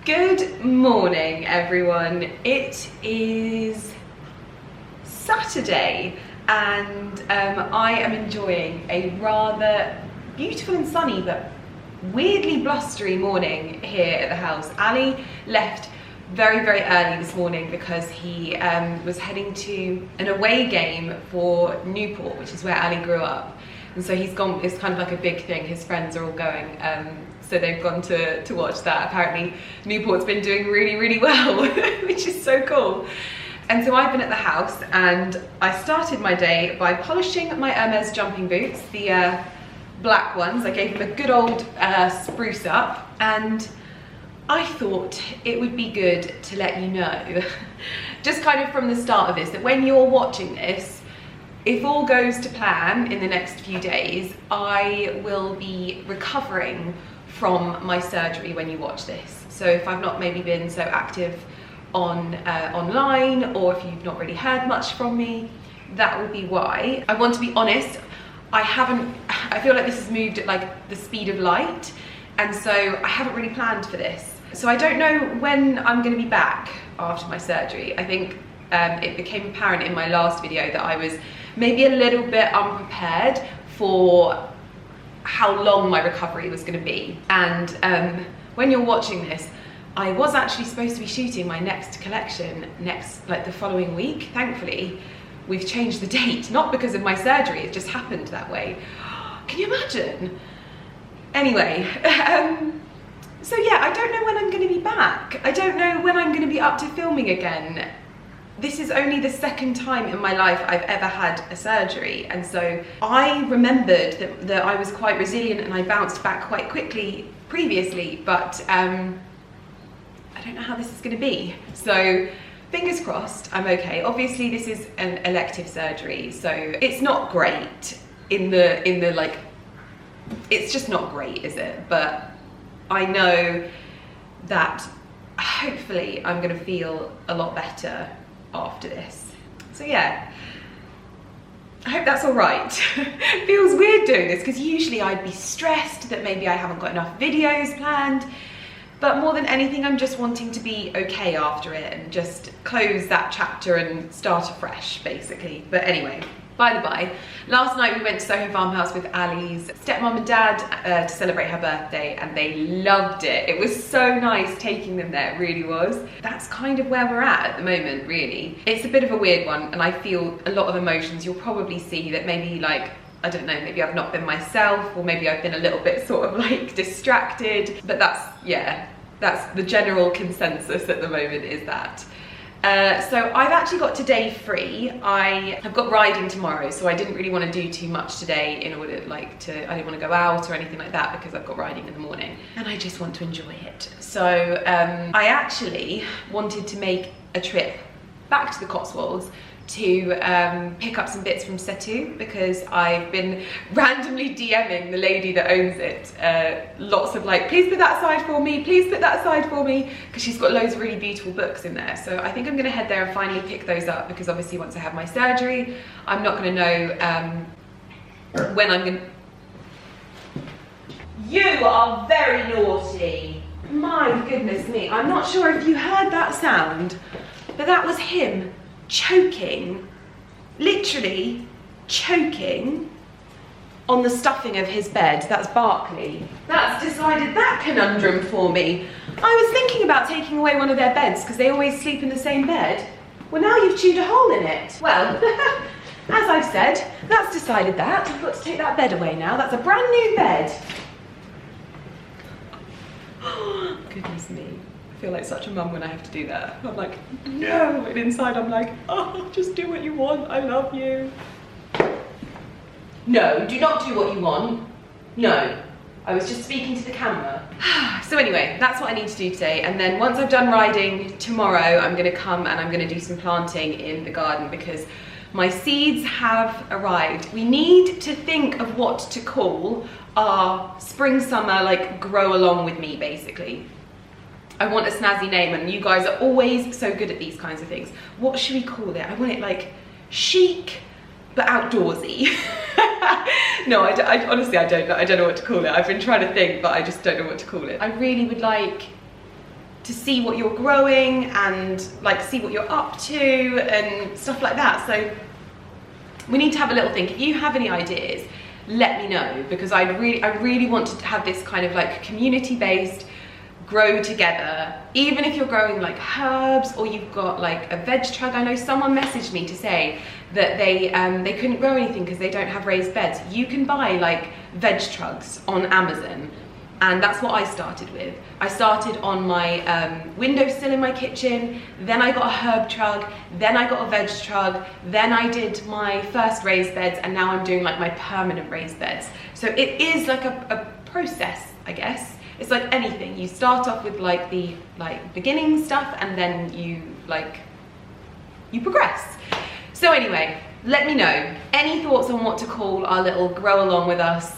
Good morning, everyone. It is Saturday and I am enjoying a rather beautiful and sunny but weirdly blustery morning here at the house. Ali left very early this morning because he was heading to an away game for Newport, which is where Ali grew up, and so he's gone. It's kind of like a big thing. His friends are all going, so they've gone to watch that. Apparently Newport's been doing really well, which is so cool. And so I've been at the house and I started my day by polishing my Hermes jumping boots, the black ones. I gave them a good old spruce up, and I thought it would be good to let you know, just kind of from the start of this, that when you're watching this, if all goes to plan in the next few days, I will be recovering from my surgery when you watch this. So if I've not maybe been so active on online, or if you've not really heard much from me, that will be why. I want to be honest, I feel like this has moved at like the speed of light, and so I haven't really planned for this. So I don't know when I'm going to be back after my surgery. I think it became apparent in my last video that I was maybe a little bit unprepared for how long my recovery was going to be. And when you're watching this, I was actually supposed to be shooting my next collection the following week. Thankfully, we've changed the date, not because of my surgery, it just happened that way. Can you imagine? Anyway, so yeah, I don't know when I'm going to be back. I don't know when I'm going to be up to filming again. This is only the second time in my life I've ever had a surgery, and so I remembered that I was quite resilient and I bounced back quite quickly previously, but I don't know how this is going to be. So fingers crossed I'm okay. Obviously this is an elective surgery, so it's not great in the like, it's just not great, is it? But I know that hopefully I'm going to feel a lot better after this. So yeah, I hope that's all right. It feels weird doing this because usually I'd be stressed that maybe I haven't got enough videos planned, but more than anything I'm just wanting to be okay after it and just close that chapter and start afresh basically. But anyway, by the by, last night we went to Soho Farmhouse with Ali's stepmom and dad to celebrate her birthday, and they loved it. It was so nice taking them there, it really was. That's kind of where we're at the moment, really. It's a bit of a weird one, and I feel a lot of emotions. You'll probably see that maybe, like, I don't know, maybe I've not been myself, or maybe I've been a little bit sort of like distracted, but that's, yeah, that's the general consensus at the moment, is that. So I've actually got today free. I have got riding tomorrow, so I didn't really want to do too much today in order I didn't want to go out or anything like that because I've got riding in the morning and I just want to enjoy it. So I actually wanted to make a trip back to the Cotswolds to pick up some bits from Setu, because I've been randomly DMing the lady that owns it lots of like, please put that aside for me, please put that aside for me, because she's got loads of really beautiful books in there. So I think I'm going to head there and finally pick those up, because obviously once I have my surgery I'm not going to know when I'm going to... You are very naughty. My goodness me, I'm not sure if you heard that sound, but that was him choking, literally choking on the stuffing of his bed. That's Barclay. That's decided that conundrum for me. I was thinking about taking away one of their beds because they always sleep in the same bed. Well, now you've chewed a hole in it. Well, as I've said, that's decided that. I've got to take that bed away now. That's a brand new bed. Goodness me. I feel like such a mum when I have to do that. I'm like, no, and inside I'm like, oh, just do what you want, I love you. No, do not do what you want. No, I was just speaking to the camera. So anyway, that's what I need to do today, and then once I've done riding tomorrow, I'm going to come and I'm going to do some planting in the garden because my seeds have arrived. We need to think of what to call our spring summer, like, grow along with me basically. I want a snazzy name, and you guys are always so good at these kinds of things. What should we call it? I want it like chic but outdoorsy. No, I honestly, I don't know what to call it. I've been trying to think, but I just don't know what to call it. I really would like to see what you're growing and like see what you're up to and stuff like that. So we need to have a little think. If you have any ideas, let me know, because I really want to have this kind of like community-based grow together. Even if you're growing like herbs or you've got like a veg truck. I know someone messaged me to say that they couldn't grow anything because they don't have raised beds. You can buy like veg trucks on Amazon, and that's what I started with. I started on my windowsill in my kitchen, then I got a herb truck, then I got a veg truck, then I did my first raised beds, and now I'm doing like my permanent raised beds. So it is like a process, I guess. It's like anything. You start off with like the beginning stuff, and then you progress. So anyway, let me know any thoughts on what to call our little grow along with us.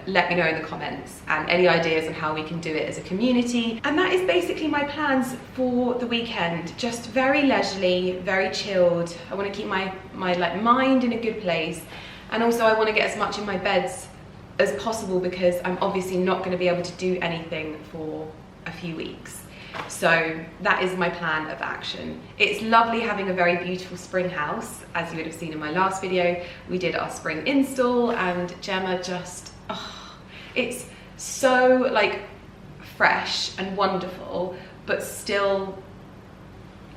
Let me know in the comments, and any ideas on how we can do it as a community. And that is basically my plans for the weekend. Just very leisurely, very chilled. I want to keep my like mind in a good place, and also I want to get as much in my beds as possible, because I'm obviously not going to be able to do anything for a few weeks. So that is my plan of action. It's lovely having a very beautiful spring house. As you would have seen in my last video, we did our spring install, and Gemma just, oh, it's so like fresh and wonderful, but still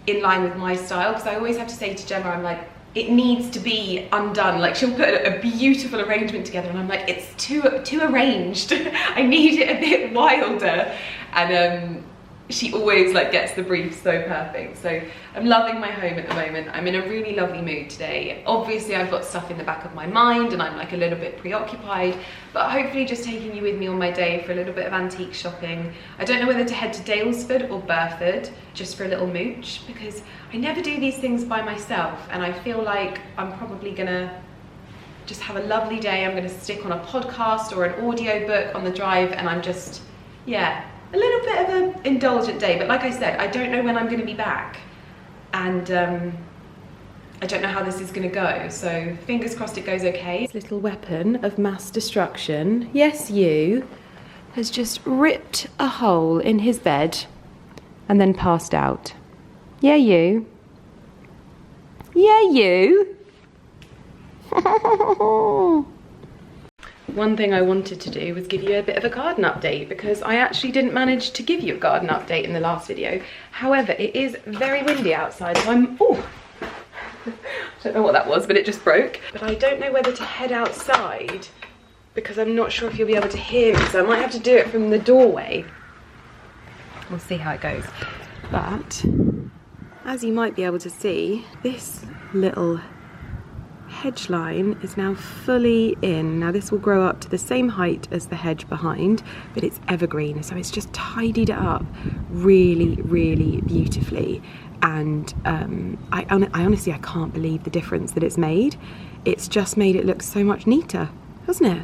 in line with my style. Because I always have to say to Gemma, I'm like, it needs to be undone. Like, she'll put a beautiful arrangement together and I'm like, it's too arranged. I need it a bit wilder. And she always like gets the brief so perfect. So I'm loving my home at the moment. I'm in a really lovely mood today. Obviously I've got stuff in the back of my mind and I'm like a little bit preoccupied, but hopefully just taking you with me on my day for a little bit of antique shopping. I don't know whether to head to Dalesford or Burford just for a little mooch, because I never do these things by myself, and I feel like I'm probably gonna just have a lovely day. I'm gonna stick on a podcast or an audio book on the drive, and I'm just, yeah, a little bit of an indulgent day. But like I said, I don't know when I'm going to be back, and I don't know how this is going to go, so fingers crossed it goes okay. This little weapon of mass destruction, yes you, has just ripped a hole in his bed and then passed out. Yeah you. Yeah you. One thing I wanted to do was give you a bit of a garden update, because I actually didn't manage to give you a garden update in the last video. However, it is very windy outside, so I'm, oh, I don't know what that was, but it just broke. But I don't know whether to head outside, because I'm not sure if you'll be able to hear me, so I might have to do it from the doorway. We'll see how it goes. But, as you might be able to see, this little hedge line is now fully in. Now this will grow up to the same height as the hedge behind, but it's evergreen, so it's just tidied it up really, really beautifully. And I honestly, I can't believe the difference that it's made. It's just made it look so much neater, hasn't it?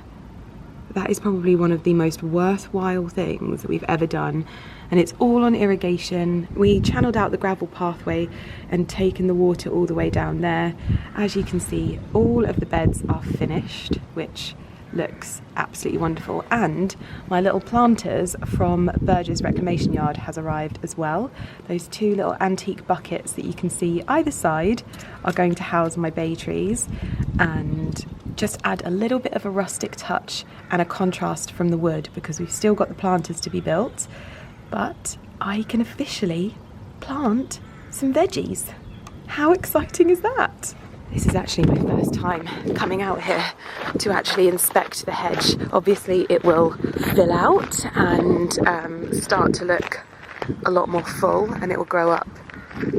That is probably one of the most worthwhile things that we've ever done. And it's all on irrigation. We channeled out the gravel pathway and taken the water all the way down there. As you can see, all of the beds are finished, which looks absolutely wonderful. And my little planters from Burgess Reclamation Yard has arrived as well. Those two little antique buckets that you can see either side are going to house my bay trees and just add a little bit of a rustic touch and a contrast from the wood, because we've still got the planters to be built. But I can officially plant some veggies. How exciting is that? This is actually my first time coming out here to actually inspect the hedge. Obviously it will fill out and start to look a lot more full, and it will grow up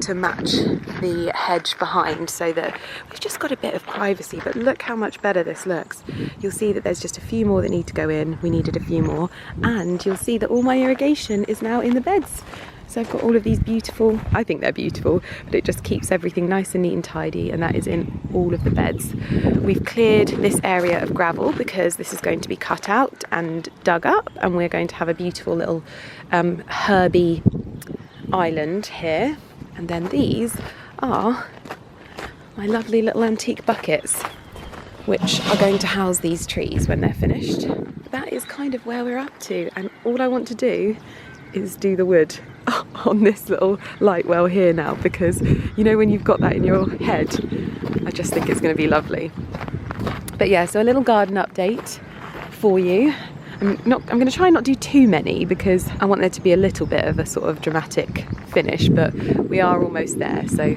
to match the hedge behind, so that we've just got a bit of privacy. But look how much better this looks. You'll see that there's just a few more that need to go in. We needed a few more, and you'll see that all my irrigation is now in the beds. So I've got all of these beautiful, I think they're beautiful, but it just keeps everything nice and neat and tidy, and that is in all of the beds. We've cleared this area of gravel because this is going to be cut out and dug up, and we're going to have a beautiful little herby island here. And then these are my lovely little antique buckets, which are going to house these trees when they're finished. That is kind of where we're up to, and all I want to do is do the wood. Oh, on this little light well here now, because you know when you've got that in your head, I just think it's going to be lovely. But yeah, so a little garden update for you. I'm going to try and not do too many because I want there to be a little bit of a sort of dramatic finish, but we are almost there, so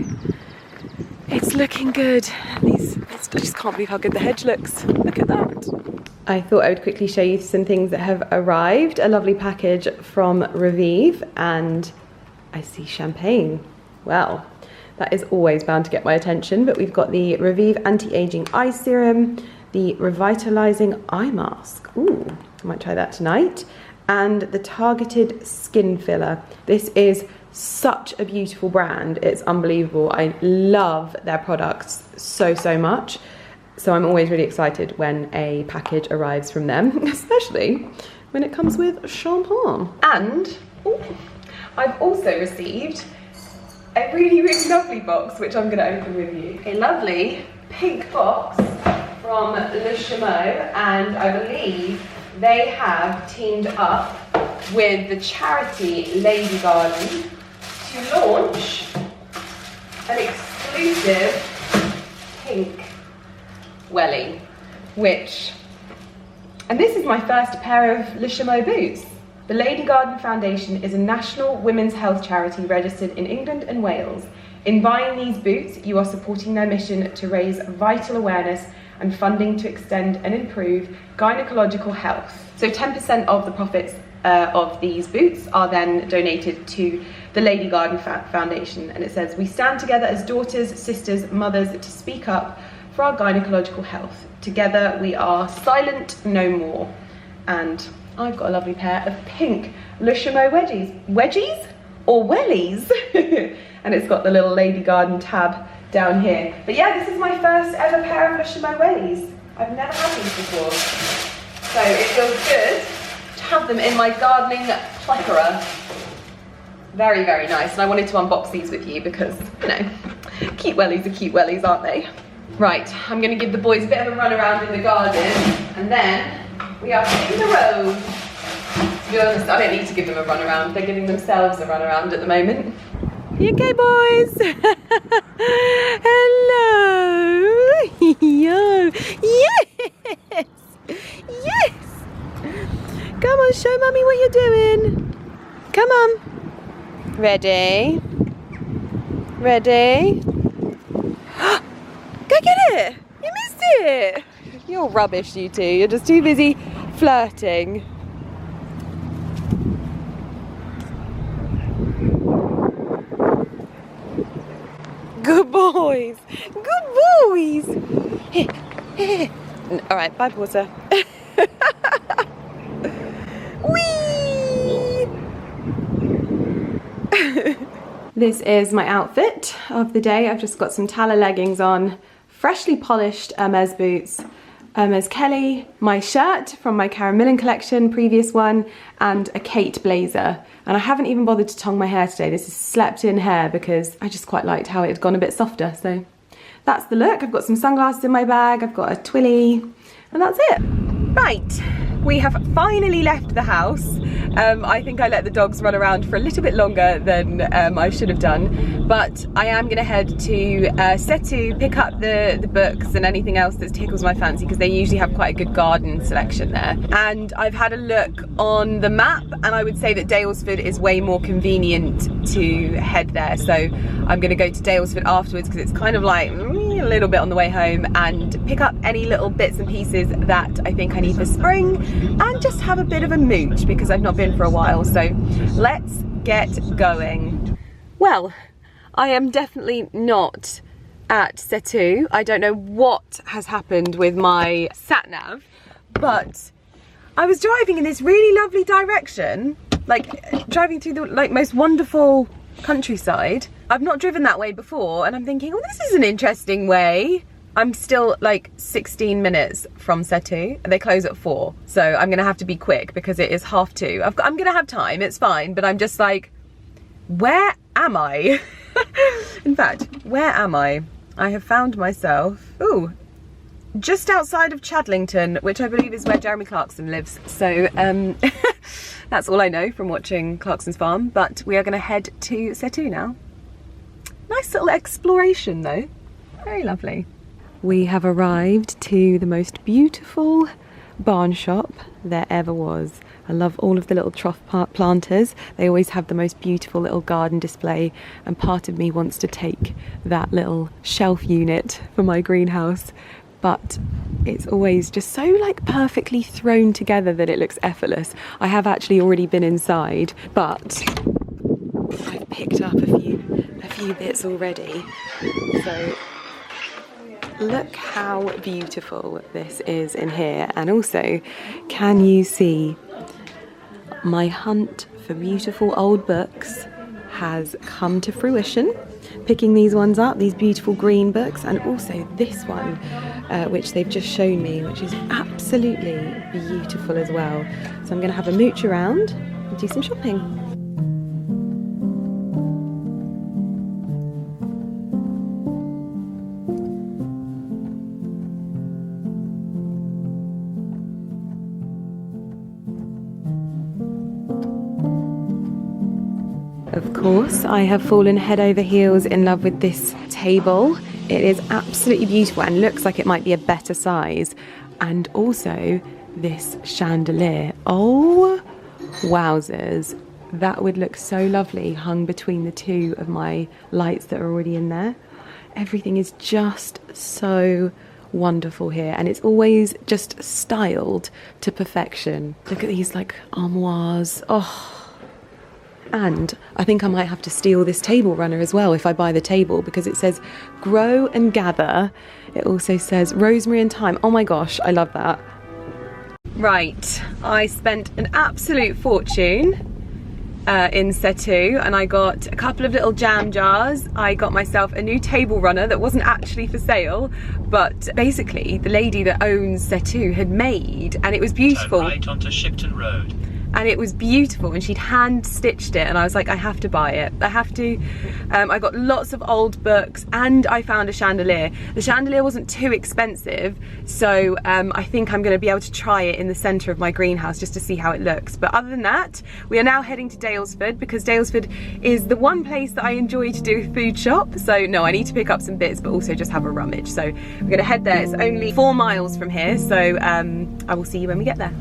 it's looking good. I just can't believe how good the hedge looks. Look at that. I thought I would quickly show you some things that have arrived. A lovely package from Revive, and I see champagne. Well, that is always bound to get my attention, but we've got the Revive Anti-Aging Eye Serum, the Revitalizing Eye Mask. Ooh, I might try that tonight. And the Targeted Skin Filler. This is such a beautiful brand. It's unbelievable. I love their products so, so much. So I'm always really excited when a package arrives from them, especially when it comes with champagne. And I've also received a really, really lovely box, which I'm going to open with you. A lovely pink box from Le Chameau, and I believe they have teamed up with the charity Lady Garden to launch an exclusive pink welly, and this is my first pair of Le Chameau boots. The Lady Garden Foundation is a national women's health charity registered in England and Wales. In buying these boots, you are supporting their mission to raise vital awareness and funding to extend and improve gynecological health. So 10% of the profits of these boots are then donated to the Lady Garden Foundation. And it says, "We stand together as daughters, sisters, mothers to speak up for our gynecological health. Together we are silent no more." And I've got a lovely pair of pink Le Chameau wedgies or wellies. And it's got the little Lady Garden tab down here. But yeah, this is my first ever pair of Le Chameau wellies. I've never had these before. So it feels good to have them in my gardening plethora. Very, very nice. And I wanted to unbox these with you because, you know, cute wellies are cute wellies, aren't they? Right, I'm going to give the boys a bit of a run around in the garden, and then we are hitting the road. To be honest, I don't need to give them a run around. They're giving themselves a run around at the moment. You okay, boys? Hello. Yo. Yes. Yes. Come on, show mummy what you're doing. Come on. Ready? Ready? Go get it! You missed it! You're rubbish, you two. You're just too busy flirting. Good boys! Good boys! Here, here. Alright, bye, Porter. Whee! This is my outfit of the day. I've just got some Tala leggings on, freshly polished Hermes boots, Hermes Kelly, my shirt from my Karen Millen collection, previous one, and a Kate blazer. And I haven't even bothered to tongue my hair today. This is slept in hair because I just quite liked how it had gone a bit softer. So that's the look. I've got some sunglasses in my bag, I've got a twilly, and that's it. Right, we have finally left the house. I think I let the dogs run around for a little bit longer than I should have done, but I am going to head to Setu, pick up the books and anything else that tickles my fancy, because they usually have quite a good garden selection there. And I've had a look on the map, and I would say that Dalesford is way more convenient to head there, so I'm going to go to Dalesford afterwards because it's kind of like a little bit on the way home, and pick up any little bits and pieces that I think I need for spring, and just have a bit of a mooch because I've not been for a while. So let's get going. Well, I am definitely not at Setu. I don't know what has happened with my sat nav, but I was driving in this really lovely direction, like driving through the most wonderful countryside. I've not driven that way before, and I'm thinking, oh, this is an interesting way. I'm still like 16 minutes from Setu. They close at 4, so I'm gonna have to be quick because it is 2:30. I'm gonna have time, it's fine, but I'm just like, where am I? In fact, where am I? I have found myself, ooh, just outside of Chadlington, which I believe is where Jeremy Clarkson lives. So That's all I know from watching Clarkson's Farm, but we are going to head to Setu now. Nice little exploration though, very lovely. We have arrived to the most beautiful barn shop there ever was. I love all of the little trough planters. They always have the most beautiful little garden display, and part of me wants to take that little shelf unit for my greenhouse, but it's always just so like perfectly thrown together that it looks effortless. I have actually already been inside, but I've picked up a few bits already. So look how beautiful this is in here, and also can you see my hunt for beautiful old books has come to fruition. Picking these ones up, these beautiful green books, and also this one which they've just shown me, which is absolutely beautiful as well. So I'm going to have a mooch around and do some shopping. Of course, I have fallen head over heels in love with this table. It is absolutely beautiful and looks like it might be a better size. And also this chandelier. Oh, wowzers. That would look so lovely hung between the two of my lights that are already in there. Everything is just so wonderful here, and it's always just styled to perfection. Look at these like armoires. Oh. And I think I might have to steal this table runner as well if I buy the table, because it says grow and gather. It also says rosemary and thyme. Oh my gosh, I love that. Right, I spent an absolute fortune in Setu, and I got a couple of little jam jars. I got myself a new table runner that wasn't actually for sale, but basically the lady that owns Setu had made, and it was beautiful. Turn right onto Shipton Road. And it was beautiful, and she'd hand stitched it, and I was like, I have to buy it. I have to. I got lots of old books, and I found a chandelier. The chandelier wasn't too expensive, so I think I'm going to be able to try it in the centre of my greenhouse just to see how it looks. But other than that, we are now heading to Daylesford, because Daylesford is the one place that I enjoy to do a food shop. So no, I need to pick up some bits, but also just have a rummage. So we're going to head there. It's only 4 miles from here, so I will see you when we get there.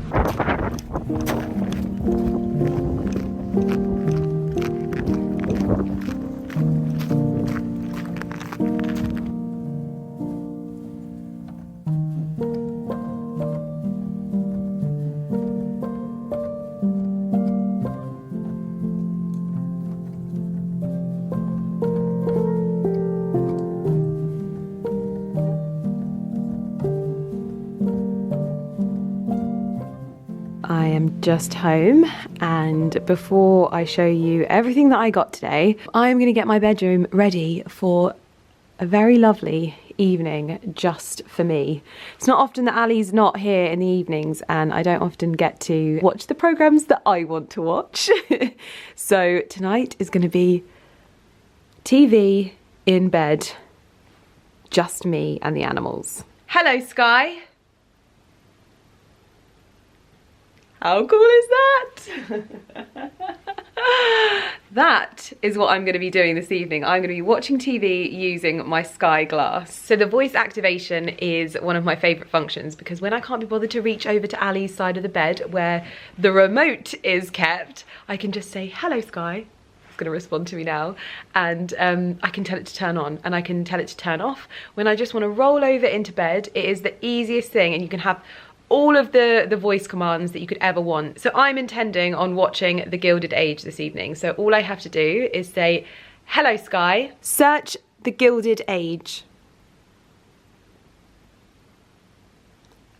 I am just home, and before I show you everything that I got today, I'm going to get my bedroom ready for a very lovely evening just for me. It's not often that Ali's not here in the evenings, and I don't often get to watch the programmes that I want to watch. So tonight is going to be TV in bed, just me and the animals. Hello, Sky. How cool is that? That is what I'm going to be doing this evening. I'm going to be watching TV using my Sky Glass. So the voice activation is one of my favourite functions, because when I can't be bothered to reach over to Ali's side of the bed where the remote is kept, I can just say, hello Sky. It's going to respond to me now, and I can tell it to turn on, and I can tell it to turn off. When I just want to roll over into bed, it is the easiest thing, and you can have all of the voice commands that you could ever want. So I'm intending on watching The Gilded Age this evening. So all I have to do is say, hello Sky, search The Gilded Age.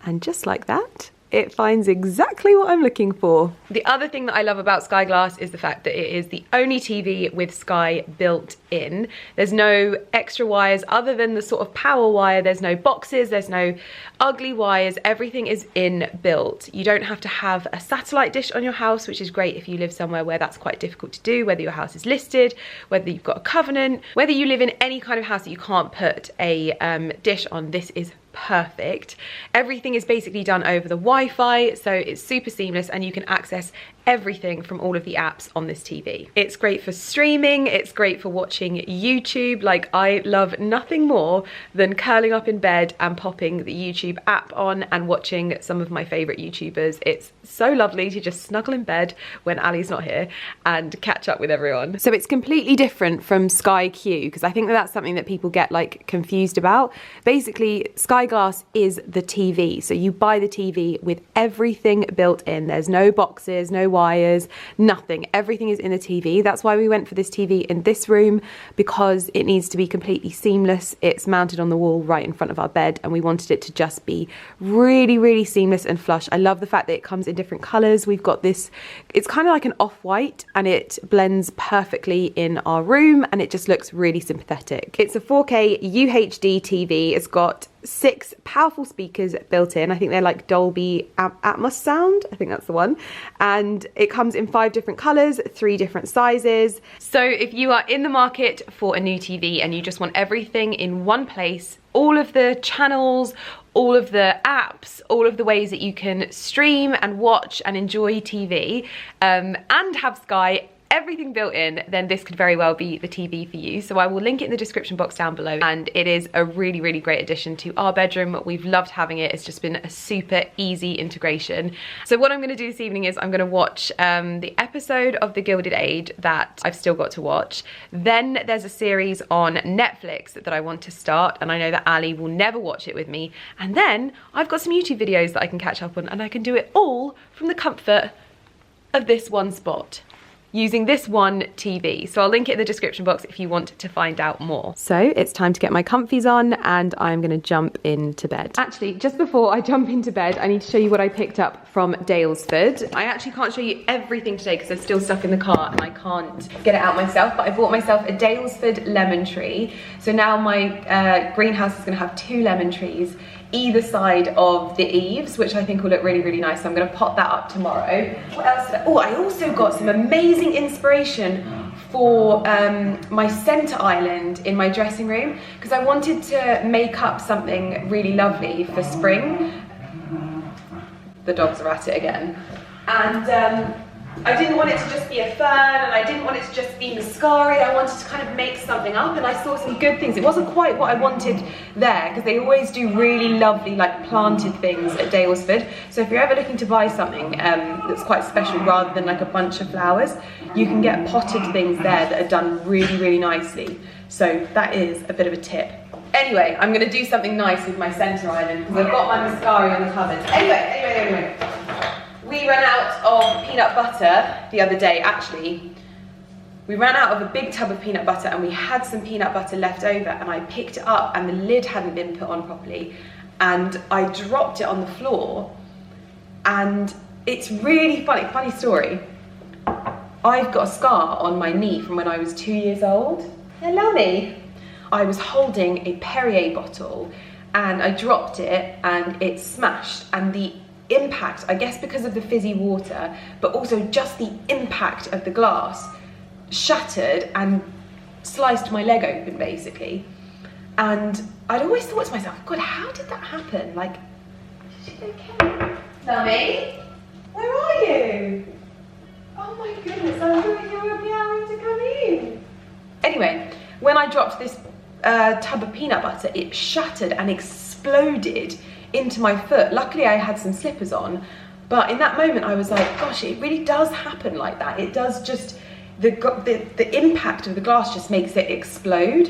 And just like that, it finds exactly what I'm looking for. The other thing that I love about Sky Glass is the fact that it is the only TV with Sky built in. There's no extra wires other than the sort of power wire. There's no boxes, there's no ugly wires. Everything is inbuilt. You don't have to have a satellite dish on your house, which is great if you live somewhere where that's quite difficult to do, whether your house is listed, whether you've got a covenant, whether you live in any kind of house that you can't put a dish on. This is perfect. Everything is basically done over the Wi-Fi, so it's super seamless and you can access everything from all of the apps on this TV. It's great for streaming, it's great for watching YouTube. Like, I love nothing more than curling up in bed and popping the YouTube app on and watching some of my favorite YouTubers. It's so lovely to just snuggle in bed when Ali's not here and catch up with everyone. So it's completely different from Sky Q, because I think that that's something that people get like confused about. Basically, Sky Glass is the TV. So you buy the TV with everything built in. There's no boxes, no wires, nothing. Everything is in the TV. That's why we went for this TV in this room, because it needs to be completely seamless. It's mounted on the wall right in front of our bed, and we wanted it to just be really, really seamless and flush. I love the fact that it comes in different colors. We've got this, it's kind of like an off-white, and it blends perfectly in our room, and it just looks really sympathetic. It's a 4K UHD TV. It's got 6 powerful speakers built in. I think they're like Dolby Atmos sound. I think that's the one. And it comes in 5 different colors, 3 different sizes. So if you are in the market for a new TV and you just want everything in one place, all of the channels, all of the apps, all of the ways that you can stream and watch and enjoy TV, and have Sky, everything built in, then this could very well be the TV for you. So I will link it in the description box down below, and it is a really, really great addition to our bedroom. We've loved having it. It's just been a super easy integration. So what I'm going to do this evening is I'm going to watch the episode of The Gilded Age that I've still got to watch. Then there's a series on Netflix that I want to start, and I know that Ali will never watch it with me. And then I've got some YouTube videos that I can catch up on, and I can do it all from the comfort of this one spot, using this one TV. So I'll link it in the description box if you want to find out more. So it's time to get my comfies on, and I'm gonna jump into bed. Actually, just before I jump into bed, I need to show you what I picked up from Daylesford. I actually can't show you everything today because there's still stuff in the car and I can't get it out myself, but I bought myself a Daylesford lemon tree. So now my greenhouse is gonna have 2 lemon trees either side of the eaves, which I think will look really, really nice. So I'm gonna pot that up tomorrow. What else did I also got some amazing inspiration for my center island in my dressing room, because I wanted to make up something really lovely for spring. The dogs are at it again. And I didn't want it to just be a fern, and I didn't want it to just be mascara. I wanted to kind of make something up, and I saw some good things. It wasn't quite what I wanted there, because they always do really lovely like planted things at Daylesford. So if you're ever looking to buy something that's quite special rather than like a bunch of flowers, you can get potted things there that are done really, really nicely. So that is a bit of a tip. Anyway, I'm gonna do something nice with my center island because I've got my mascara in the cupboard. Anyway. We ran out of peanut butter the other day. Actually, we ran out of a big tub of peanut butter, and we had some peanut butter left over, and I picked it up and the lid hadn't been put on properly, and I dropped it on the floor. And it's really funny story. I've got a scar on my knee from when I was 2 years old. Hello me. I was holding a Perrier bottle and I dropped it and it smashed, and the impact, I guess because of the fizzy water, but also just the impact of the glass, shattered and sliced my leg open basically. And I'd always thought to myself, God, how did that happen? Like, is she okay? Mummy, where are you? Oh my goodness, I thought you were meowing to come in. Anyway, when I dropped this tub of peanut butter, it shattered and exploded into my foot. Luckily I had some slippers on, but in that moment I was like, gosh, it really does happen like that. It does just, the impact of the glass just makes it explode.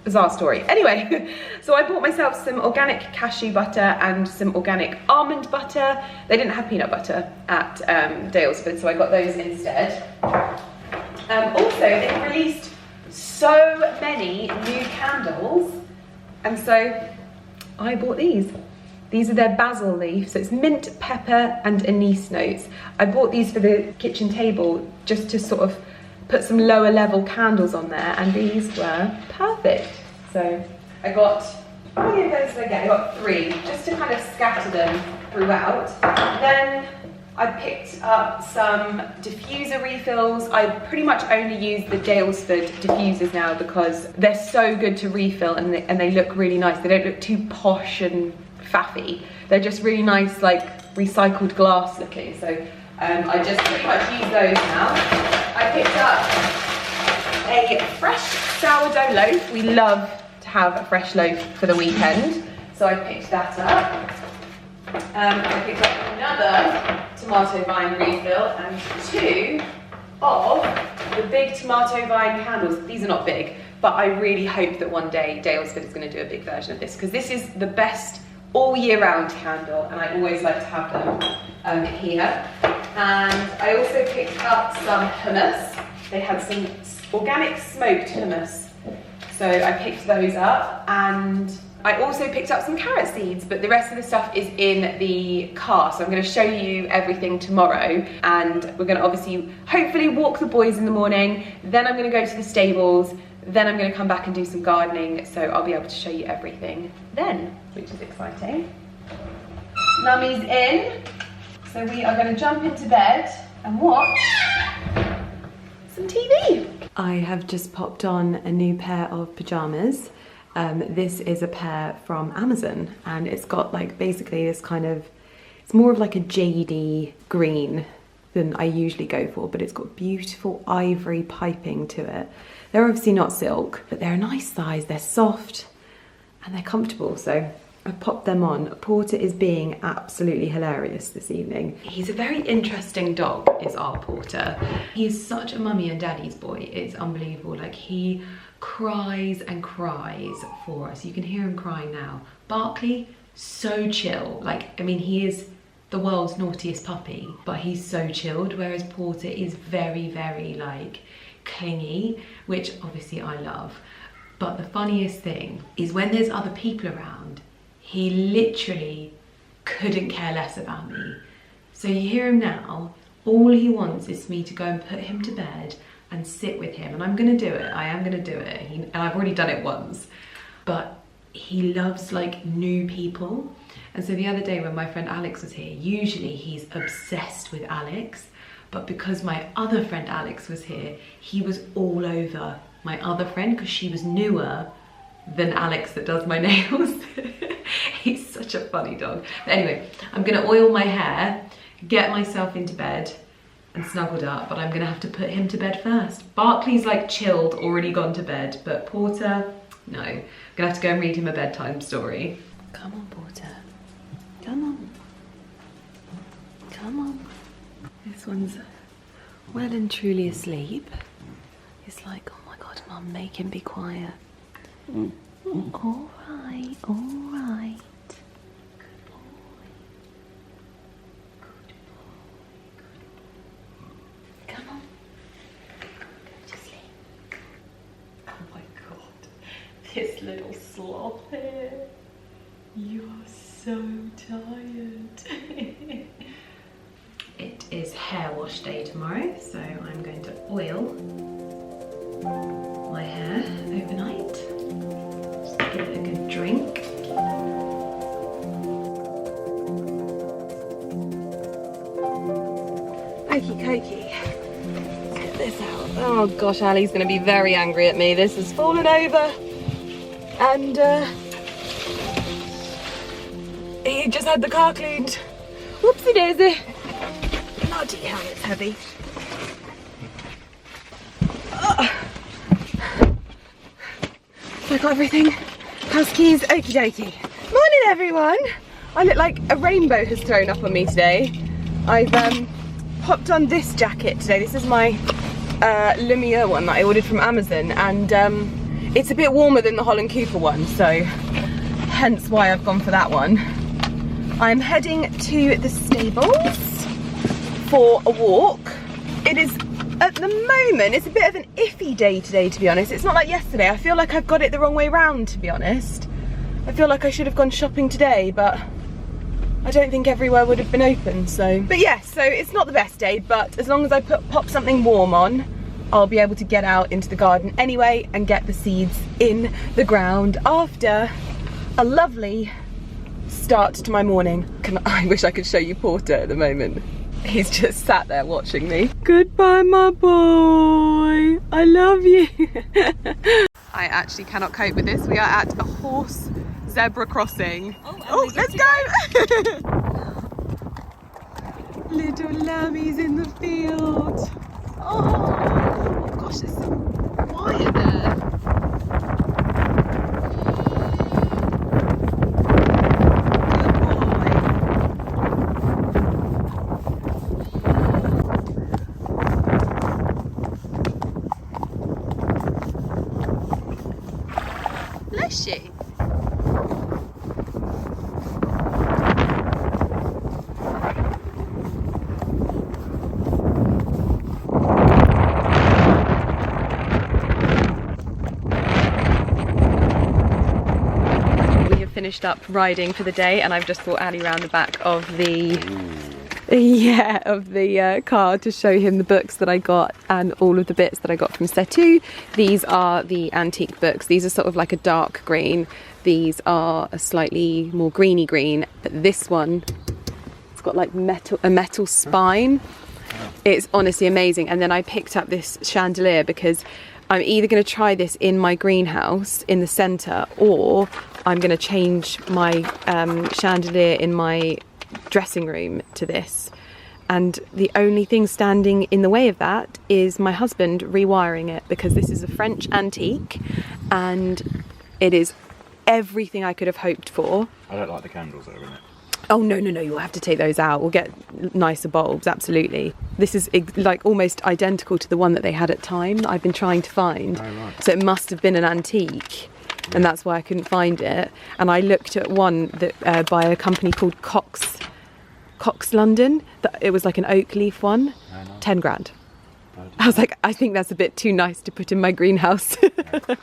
Bizarre story. Anyway, so I bought myself some organic cashew butter and some organic almond butter. They didn't have peanut butter at Daylesford, so I got those instead. Also, they've released so many new candles, and so I bought these. These are their basil leaf, so it's mint, pepper and anise notes. I bought these for the kitchen table just to sort of put some lower level candles on there, and these were perfect. So I got, how many of those did I get? I got 3, just to kind of scatter them throughout. Then I picked up some diffuser refills. I pretty much only use the Dalesford diffusers now because they're so good to refill and they look really nice. They don't look too posh and faffy. They're just really nice, like recycled glass looking. So I just pretty much use those now. I picked up a fresh sourdough loaf. We love to have a fresh loaf for the weekend. So I picked that up. I picked up another tomato vine refill and 2 of the big tomato vine candles. These are not big, but I really hope that one day Dalesford is going to do a big version of this because this is the best all year round candle and I always like to have them here. And I also picked up some hummus. They had some organic smoked hummus, so I picked those up, and I also picked up some carrot seeds, but the rest of the stuff is in the car, so I'm going to show you everything tomorrow, and we're going to obviously hopefully walk the boys in the morning, then I'm going to go to the stables, then I'm going to come back and do some gardening, so I'll be able to show you everything then, which is exciting. Mummy's in, so we are going to jump into bed and watch some TV. I have just popped on a new pair of pyjamas. This is a pair from Amazon and it's got like basically this kind of, it's more of like a jadey green than I usually go for, but it's got beautiful ivory piping to it. They're obviously not silk, but they're a nice size, they're soft and they're comfortable, so I popped them on. Porter is being absolutely hilarious this evening. He's a very interesting dog, is our Porter. He's such a mummy and daddy's boy, it's unbelievable. Like he cries and cries for us. You can hear him crying now. Barkley, so chill. Like, I mean, he is the world's naughtiest puppy, but he's so chilled, whereas Porter is very, very like clingy, which obviously I love. But the funniest thing is when there's other people around, he literally couldn't care less about me. So you hear him now, all he wants is me to go and put him to bed and sit with him, and I'm gonna do it. I am gonna do it, and I've already done it once. But he loves like new people, and so the other day when my friend Alex was here, usually he's obsessed with Alex, but because my other friend Alex was here, he was all over my other friend because she was newer than Alex that does my nails. He's such a funny dog. But anyway, I'm gonna oil my hair, get myself into bed and snuggled up, but I'm gonna have to put him to bed first. Barkley's like chilled, already gone to bed, but Porter, no. I'm gonna have to go and read him a bedtime story. Come on, Porter. Come on. Come on. This one's well and truly asleep. It's like, oh my God, Mum, make him be quiet. All right, all right. This little sloth here. You are so tired. It is hair wash day tomorrow, so I'm going to oil my hair overnight. Just give it a good drink. Okie dokie. Get this out. Oh gosh, Ali's gonna be very angry at me. This has fallen over. And he just had the car cleaned. Whoopsie daisy. Bloody hell, it's heavy. So I got everything. House keys, okie dokie. Morning everyone. I look like a rainbow has thrown up on me today. I've popped on this jacket today. This is my Lumiere one that I ordered from Amazon, and it's a bit warmer than the Holland Cooper one, so hence why I've gone for that one. I'm heading to the stables for a walk. It is, at the moment, it's a bit of an iffy day today, to be honest. It's not like yesterday. I feel like I've got it the wrong way round, to be honest. I feel like I should have gone shopping today, but I don't think everywhere would have been open, so. But yeah, so it's not the best day, but as long as I pop something warm on, I'll be able to get out into the garden anyway and get the seeds in the ground after a lovely start to my morning. I wish I could show you Porter at the moment. He's just sat there watching me. Goodbye, my boy. I love you. I actually cannot cope with this. We are at a horse zebra crossing. Oh, let's go. Little lambie's in the field. Oh gosh, there's some wire there. Bless you. We have finished up riding for the day, and I've just brought Ali round the back of the car to show him the books that I got and all of the bits that I got from Setu. These are the antique books. These are sort of like a dark green. These are a slightly more greeny green, but this one, it's got like a metal spine. It's honestly amazing. And then I picked up this chandelier because I'm either going to try this in my greenhouse in the centre, or I'm going to change my chandelier in my dressing room to this. And the only thing standing in the way of that is my husband rewiring it, because this is a French antique and it is everything I could have hoped for. I don't like the candles that are in it. Oh no, you'll have to take those out. We'll get nicer bulbs, absolutely. This is like almost identical to the one that they had at Time that I've been trying to find. Oh, right. So it must have been an antique. Yeah. And that's why I couldn't find it. And I looked at one that by a company called Cox London. It was like an oak leaf one. Oh, nice. 10 grand. I was like, I think that's a bit too nice to put in my greenhouse. Yeah.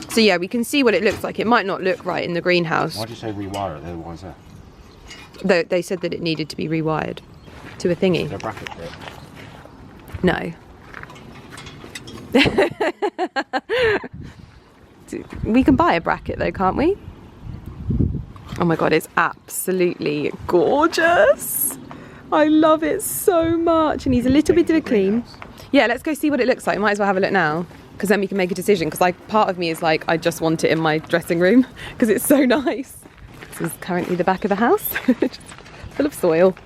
So yeah, we can see what it looks like. It might not look right in the greenhouse. Why'd you say rewire it? Why is that? They said that it needed to be rewired to a thingy. Is there a bracket for it? No. We can buy a bracket though, can't we? Oh my god, it's absolutely gorgeous. I love it so much. And he's a little bit of a clean. Yeah, let's go see what it looks like. Might as well have a look now, because then we can make a decision. Because like part of me is like, I just want it in my dressing room because it's so nice. This is currently the back of the house, just full of soil.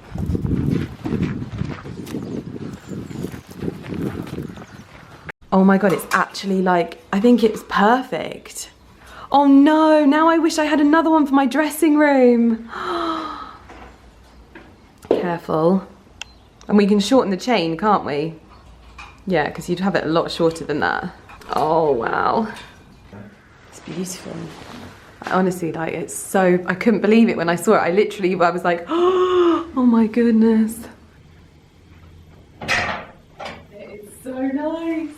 Oh my god, it's actually like, I think it's perfect. Oh no, now I wish I had another one for my dressing room. Careful. And we can shorten the chain, can't we? Yeah, because you'd have it a lot shorter than that. Oh wow. It's beautiful. Honestly, like, it's so, I couldn't believe it when I saw it. I was like, oh my goodness. It's so nice.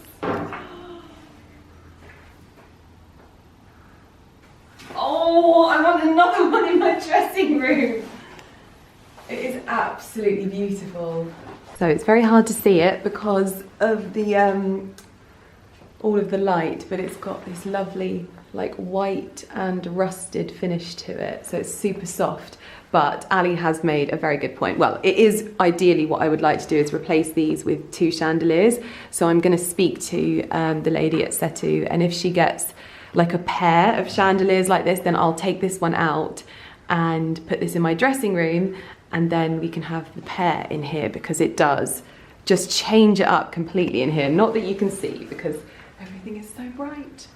Oh, I want another one in my dressing room. It is absolutely beautiful. So it's very hard to see it because of the all of the light, but it's got this lovely like white and rusted finish to it, so it's super soft. But Ali has made a very good point. Well, it is ideally what I would like to do is replace these with 2 chandeliers. So I'm going to speak to the lady at Setu, and if she gets like a pair of chandeliers like this, then I'll take this one out and put this in my dressing room, and then we can have the pair in here, because it does just change it up completely in here. Not that you can see because everything is so bright.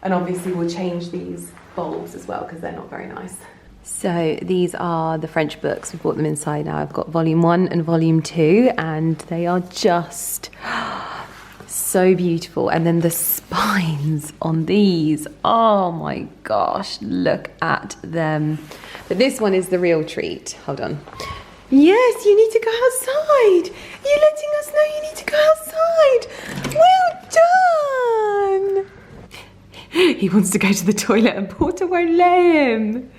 And obviously we'll change these bulbs as well because they're not very nice. So these are the French books. We've brought them inside now. I've got volume 1 and volume 2, and they are just so beautiful. And then the spines on these, oh my gosh, look at them. But this one is the real treat. Hold on. Yes, you need to go outside. You're letting us know you need to go outside. Well done. He wants to go to the toilet and Porter won't let him.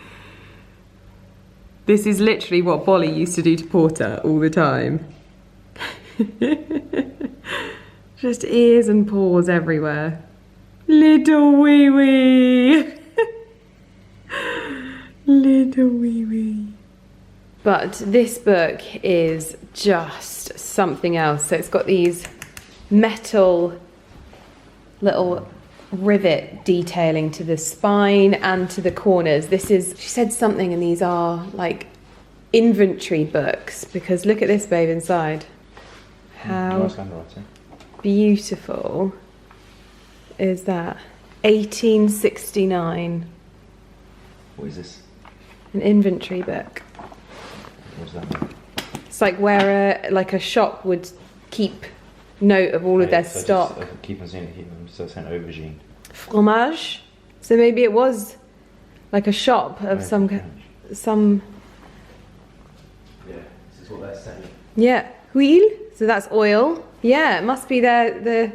This is literally what Bolly used to do to Porter all the time. Just ears and paws everywhere. Little wee wee. Little wee wee. But this book is just something else. So it's got these metal little rivet detailing to the spine and to the corners. This is, she said something, and these are like inventory books, because look at this, babe, inside. How beautiful is that? 1869. What is this? An inventory book. What does that mean? It's like where a shop would keep note of all of their stock. Keep on seeing it, so it's an aubergine. Fromage. So maybe it was like a shop of some. Yeah, this is what they're saying. Yeah, huile. So that's oil. Yeah, it must be the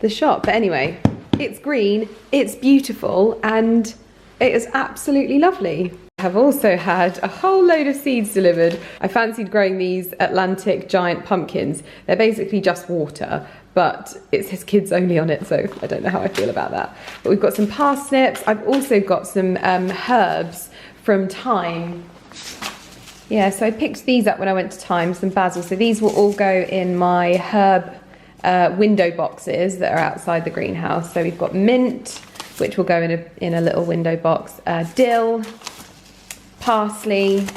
shop. But anyway, it's green, it's beautiful, and it is absolutely lovely. I have also had a whole load of seeds delivered. I fancied growing these Atlantic giant pumpkins. They're basically just water, but it says kids only on it, so I don't know how I feel about that. But we've got some parsnips. I've also got some herbs from thyme. Yeah, so I picked these up when I went to thyme, some basil. So these will all go in my herb window boxes that are outside the greenhouse. So we've got mint, which will go in a little window box, dill, parsley,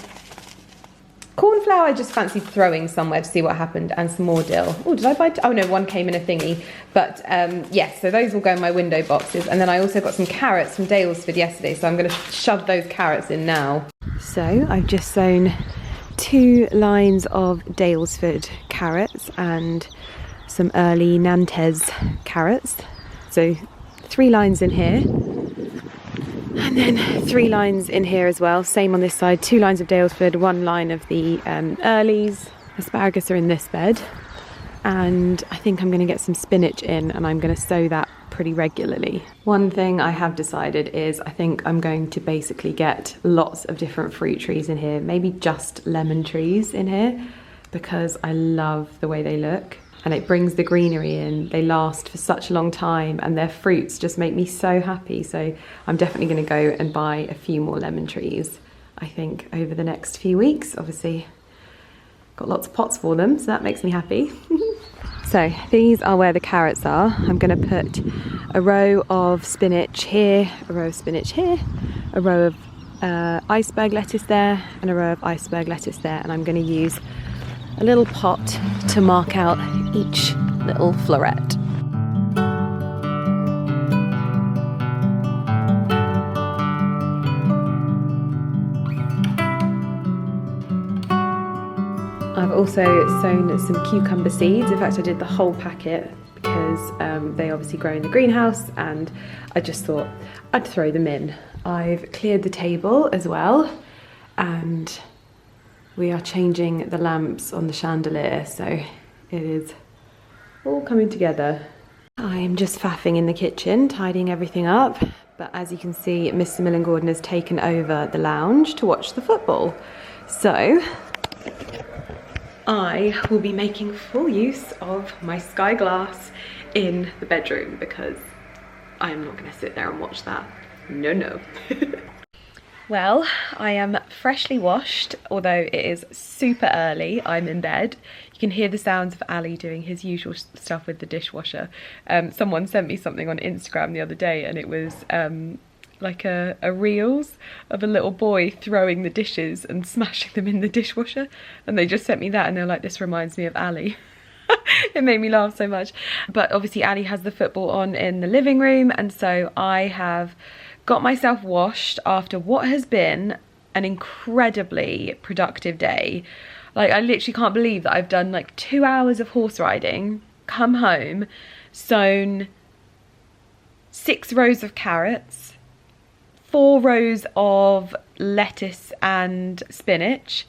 cornflower I just fancied throwing somewhere to see what happened, and some more dill. Oh, did I buy? Oh no, one came in a thingy. But yes, so those will go in my window boxes. And then I also got some carrots from Daylesford yesterday, so I'm going to shove those carrots in now. So I've just sown 2 lines of Daylesford carrots and some early Nantes carrots. So 3 lines in here. And then 3 lines in here as well. Same on this side. 2 lines of Daylesford, 1 line of the earlies. Asparagus are in this bed. And I think I'm going to get some spinach in, and I'm going to sow that pretty regularly. One thing I have decided is I think I'm going to basically get lots of different fruit trees in here. Maybe just lemon trees in here, because I love the way they look. And it brings the greenery in. They last for such a long time, and their fruits just make me so happy. So I'm definitely going to go and buy a few more lemon trees, I think, over the next few weeks. Obviously, got lots of pots for them, so that makes me happy. So these are where the carrots are. I'm going to put a row of spinach here, a row of spinach here, a row of iceberg lettuce there, and a row of iceberg lettuce there. And I'm going to use a little pot to mark out each little floret. I've also sown some cucumber seeds. In fact, I did the whole packet because they obviously grow in the greenhouse, and I just thought I'd throw them in. I've cleared the table as well, and we are changing the lamps on the chandelier, so it is all coming together. I'm just faffing in the kitchen, tidying everything up, but as you can see, Mr. Millen Gordon has taken over the lounge to watch the football. So I will be making full use of my sky glass in the bedroom, because I'm not going to sit there and watch that. No. Well, I am freshly washed, although it is super early. I'm in bed. You can hear the sounds of Ali doing his usual stuff with the dishwasher. Someone sent me something on Instagram the other day, and it was like a reels of a little boy throwing the dishes and smashing them in the dishwasher. And they just sent me that, and they're like, this reminds me of Ali. It made me laugh so much. But obviously Ali has the football on in the living room, and so I have got myself washed after what has been an incredibly productive day. Like, I literally can't believe that I've done like 2 hours of horse riding, come home, sown 6 rows of carrots, 4 rows of lettuce and spinach.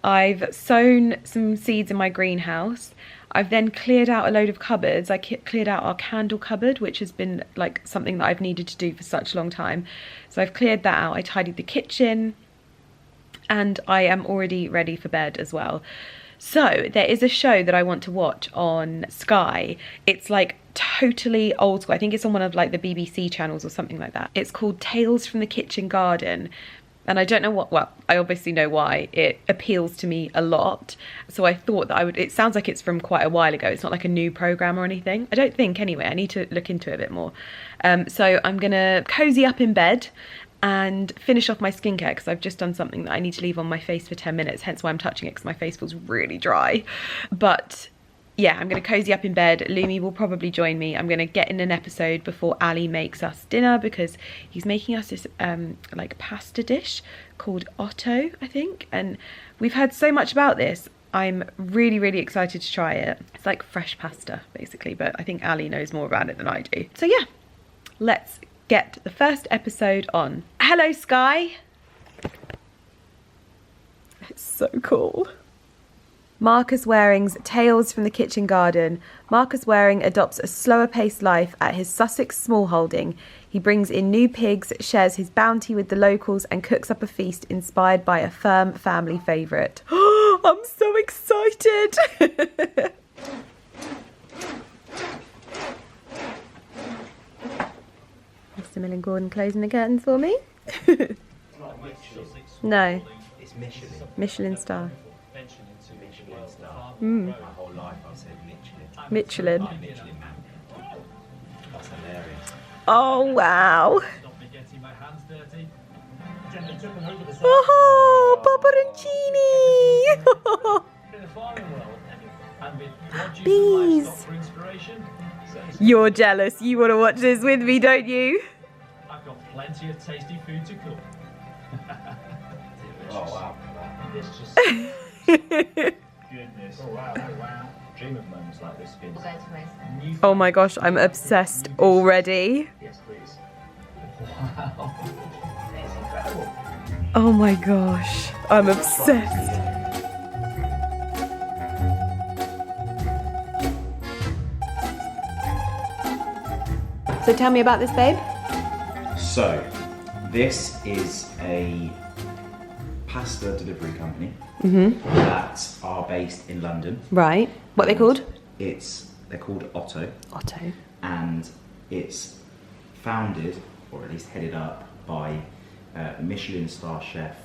I've sown some seeds in my greenhouse. I've then cleared out a load of cupboards. I cleared out our candle cupboard, which has been like something that I've needed to do for such a long time. So I've cleared that out. I tidied the kitchen, and I am already ready for bed as well. So there is a show that I want to watch on Sky. It's like totally old school. I think it's on one of like the BBC channels or something like that. It's called Tales from the Kitchen Garden. And I don't know what, well, I obviously know why. It appeals to me a lot. So I thought that I would, it sounds like it's from quite a while ago. It's not like a new program or anything. I don't think anyway. I need to look into it a bit more. So I'm gonna cozy up in bed and finish off my skincare because I've just done something that I need to leave on my face for 10 minutes, hence why I'm touching it, because my face feels really dry. But yeah, I'm going to cozy up in bed. Lumi will probably join me. I'm going to get in an episode before Ali makes us dinner, because he's making us this like pasta dish called Otto, I think. And we've heard so much about this. I'm really, really excited to try it. It's like fresh pasta, basically, but I think Ali knows more about it than I do. So yeah, let's get the first episode on. Hello, Sky. It's so cool. Marcus Waring's Tales from the Kitchen Garden. Marcus Waring adopts a slower paced life at his Sussex smallholding. He brings in new pigs, shares his bounty with the locals, and cooks up a feast inspired by a firm family favourite. I'm so excited! Mr. Millen Gordon closing the curtains for me. No. It's Michelin. Michelin star. Michelin star. Mm. My whole life I've said Michelin. Michelin. Michelin man. That's hilarious. Oh, wow. Oh, Paparoncini! Bees! You're jealous. You want to watch this with me, don't you? I've got plenty of tasty food to cook. Oh wow. It's just goodness. Oh wow, Dream of moments like this. Oh my gosh, I'm obsessed already. Yes, please. Wow. It's incredible. Oh my gosh, I'm obsessed. So tell me about this, babe. So, this is a pasta delivery company that are based in London. Right. What are they called? They're called Otto, Otto. and it's founded, or at least headed up, by Michelin star chef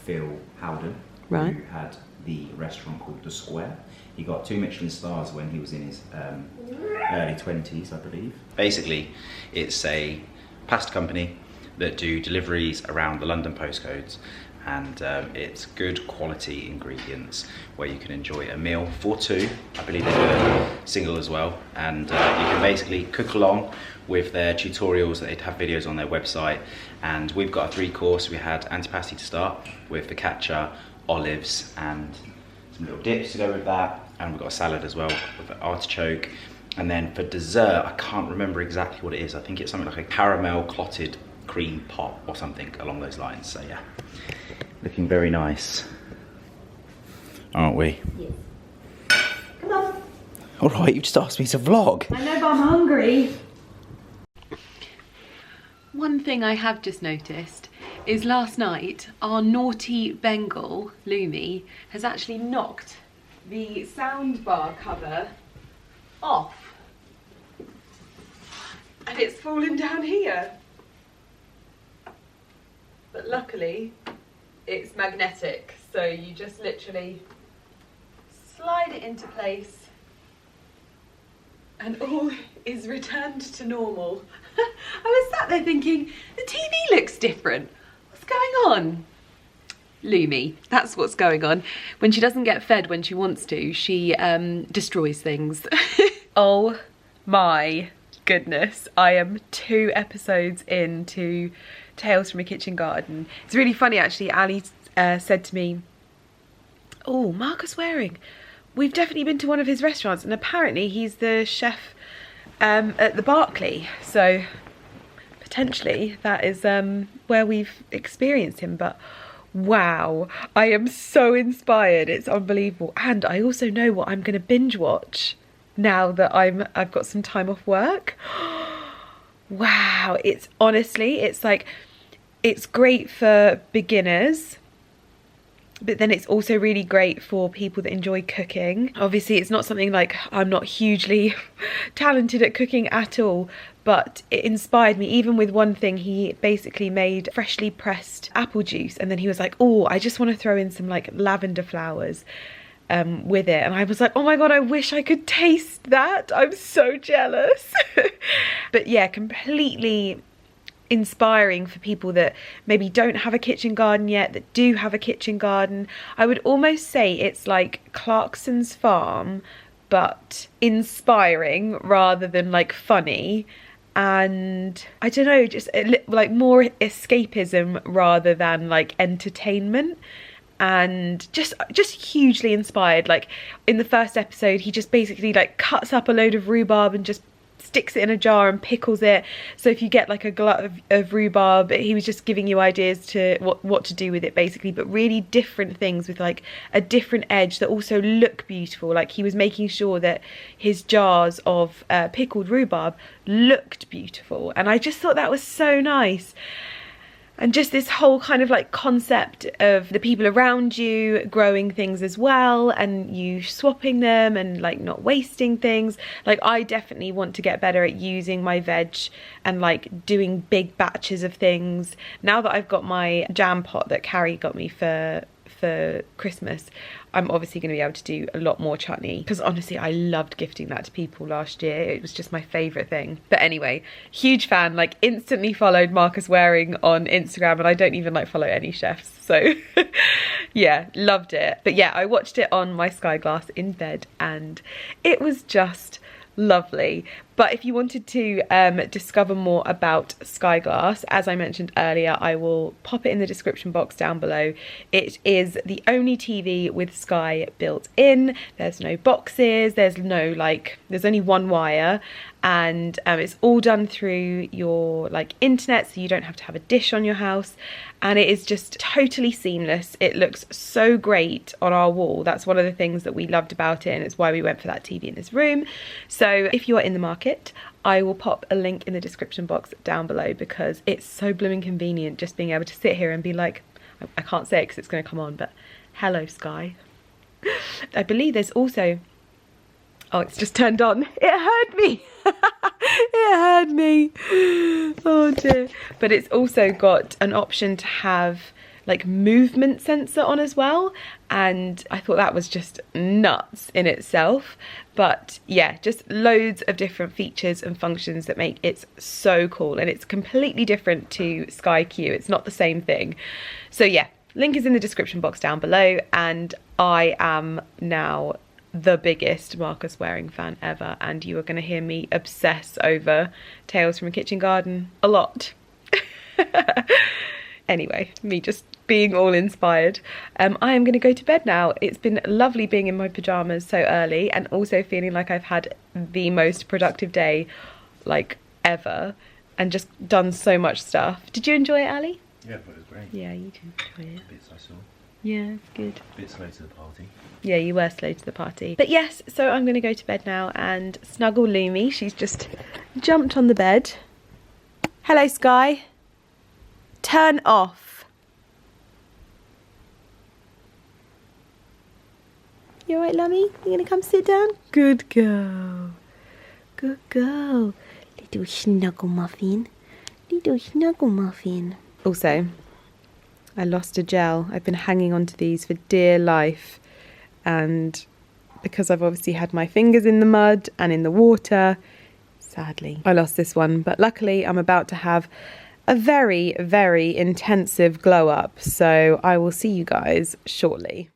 Phil Howden, Right. who had the restaurant called The Square. He got 2 Michelin stars when he was in his early 20s, I believe. Basically, it's a pasta company that do deliveries around the London postcodes, and it's good quality ingredients where you can enjoy a meal for 2. I believe they do a single as well, and you can basically cook along with their tutorials. They have videos on their website, and we've got a 3-course. We had antipasti to start with, focaccia, olives, and some little dips to go with that, and we've got a salad as well with an artichoke. And then for dessert, I can't remember exactly what it is. I think it's something like a caramel clotted cream pot or something along those lines. So yeah, looking very nice, aren't we? Yes. Come on. All right, you just asked me to vlog. I know, but I'm hungry. One thing I have just noticed is last night our naughty Bengal, Lumi, has actually knocked the soundbar cover off. And it's fallen down here. But luckily, it's magnetic, so you just literally slide it into place and all is returned to normal. I was sat there thinking, the TV looks different. What's going on? Lumi, that's what's going on. When she doesn't get fed when she wants to, she destroys things. Oh my goodness, I am 2 episodes into Tales from a Kitchen Garden. It's really funny actually. Ali said to me, oh, Marcus Waring, we've definitely been to one of his restaurants, and apparently he's the chef at the Berkeley, so potentially that is where we've experienced him. But wow, I am so inspired, it's unbelievable. And I also know what I'm going to binge watch now that I've got some time off work. Wow, it's honestly, it's like, it's great for beginners, but then it's also really great for people that enjoy cooking. Obviously it's not something like, I'm not hugely talented at cooking at all, but it inspired me. Even with one thing, he basically made freshly pressed apple juice, and then he was like, oh, I just want to throw in some like lavender flowers with it, and I was like, oh my god, I wish I could taste that. I'm so jealous. But yeah, completely inspiring for people that maybe don't have a kitchen garden yet, that do have a kitchen garden. I would almost say it's like Clarkson's Farm, but inspiring rather than like funny. And I don't know, just like more escapism rather than like entertainment. And just hugely inspired. Like in the first episode, he just basically like cuts up a load of rhubarb and just sticks it in a jar and pickles it. So if you get like a glut of rhubarb, he was just giving you ideas to what to do with it basically, but really different things with like a different edge that also look beautiful. Like he was making sure that his jars of pickled rhubarb looked beautiful, and I just thought that was so nice. And just this whole kind of like concept of the people around you growing things as well, and you swapping them and like not wasting things. Like I definitely want to get better at using my veg and like doing big batches of things. Now that I've got my jam pot that Carrie got me for Christmas, I'm obviously going to be able to do a lot more chutney, because honestly I loved gifting that to people last year. It was just my favourite thing. But anyway, huge fan, like instantly followed Marcus Waring on Instagram, and I don't even like follow any chefs, so yeah, loved it. But yeah, I watched it on my Sky Glass in bed and it was just lovely. But if you wanted to discover more about Sky Glass, as I mentioned earlier, I will pop it in the description box down below. It is the only TV with Sky built in. There's no boxes, there's no like, there's only one wire, and it's all done through your like internet, so you don't have to have a dish on your house, and it is just totally seamless. It looks so great on our wall. That's one of the things that we loved about it, and it's why we went for that TV in this room. So if you are in the market, I will pop a link in the description box down below, because it's so blooming convenient just being able to sit here and be like, I can't say it because it's going to come on, but hello Sky. I believe there's also, oh, it's just turned on. It heard me. It heard me. Oh dear. But it's also got an option to have like movement sensor on as well, and I thought that was just nuts in itself. But yeah, just loads of different features and functions that make it so cool, and it's completely different to Sky Q. It's not the same thing. So yeah, link is in the description box down below, and I am now the biggest Marcus Waring fan ever, and you are going to hear me obsess over Tales from a Kitchen Garden a lot. Anyway, me just being all inspired. I am going to go to bed now. It's been lovely being in my pyjamas so early, and also feeling like I've had the most productive day like ever, and just done so much stuff. Did you enjoy it, Ali? Yeah, but it was great. Yeah, you did enjoy it. Bits I saw. Yeah, it's good. A bit slow to the party. Yeah, you were slow to the party. But yes, so I'm going to go to bed now and snuggle Lumi. She's just jumped on the bed. Hello, Sky. Turn off. You alright, Lummy? You gonna come sit down? Good girl. Good girl. Little snuggle muffin. Little snuggle muffin. Also, I lost a gel. I've been hanging on to these for dear life, and because I've obviously had my fingers in the mud and in the water, sadly I lost this one. But luckily I'm about to have a very, very intensive glow up, so I will see you guys shortly.